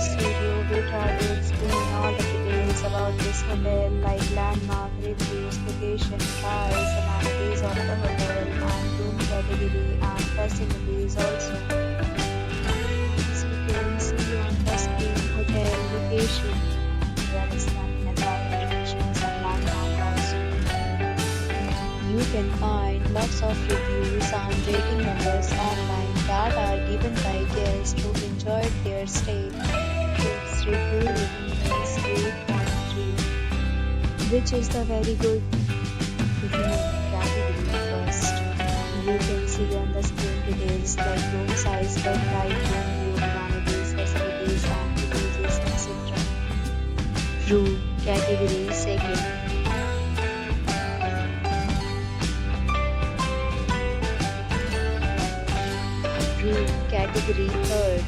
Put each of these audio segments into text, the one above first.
this video, we try to explain all the details about this hotel, like landmark, reviews, location, price, amenities of the hotel, and room category and facilities also. As you can see on the screen, hotel location, well-established attractions and landmark also. You can find lots of reviews and rating numbers online that are given by guests who enjoyed their stay. Its review rating is 8.3, which is the very good. Room category first. You can see on the screen details like room size, bed type, room view, amenities, facilities, and privileges, etc. Room category second. Room category third.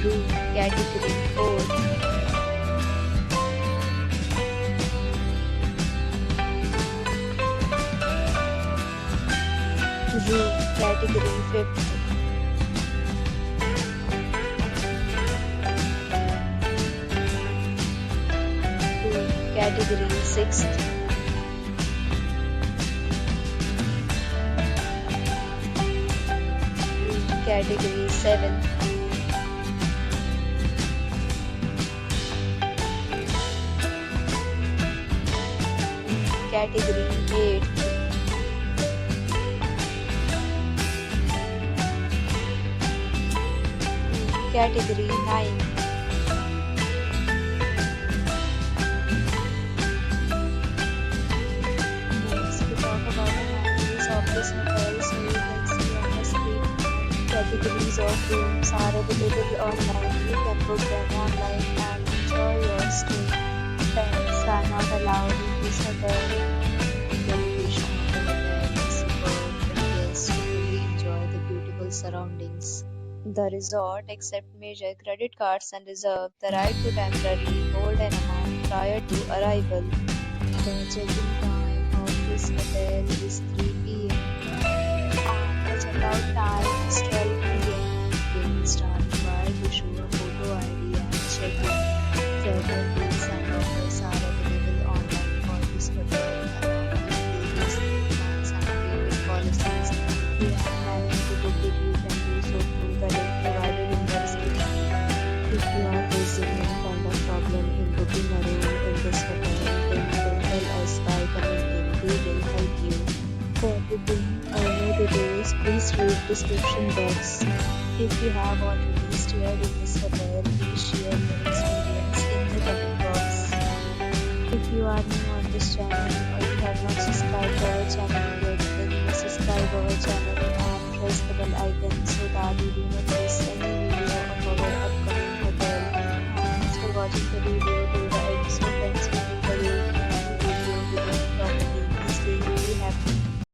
Room category fourth. Room category fifth. Room category sixth. Category 7th. Category 8th. Category 9th. Next, we talk about the amenities of this hotel, so you can see on the screen. Categories of rooms are available online. You can book them online and enjoy your stay. Pets are not allowed in this hotel. The location of the hotel is superb and guests really enjoy the beautiful surroundings. The resort accepts major credit cards and reserves the right to temporarily hold an amount prior to arrival. The check-in time of this hotel is 3 p.m. and the checkout time is 12 p.m. Guests are required to show a photo ID and check-in. Several deals and offers are available online for this hotel along with various plans and payment policies. If you are planning to book it, you can do so through the link provided in the description. If you are facing any kind of problem in booking a room in this hotel, then you can tell us by commenting. We will help you. For booking or more details, please read description box. If you have already stayed in this hotel, please share your experience in the comment box. If you are new on this channel or you have not subscribed to our channel yet, then you subscribe our channel and press the bell icon so that you do not miss any video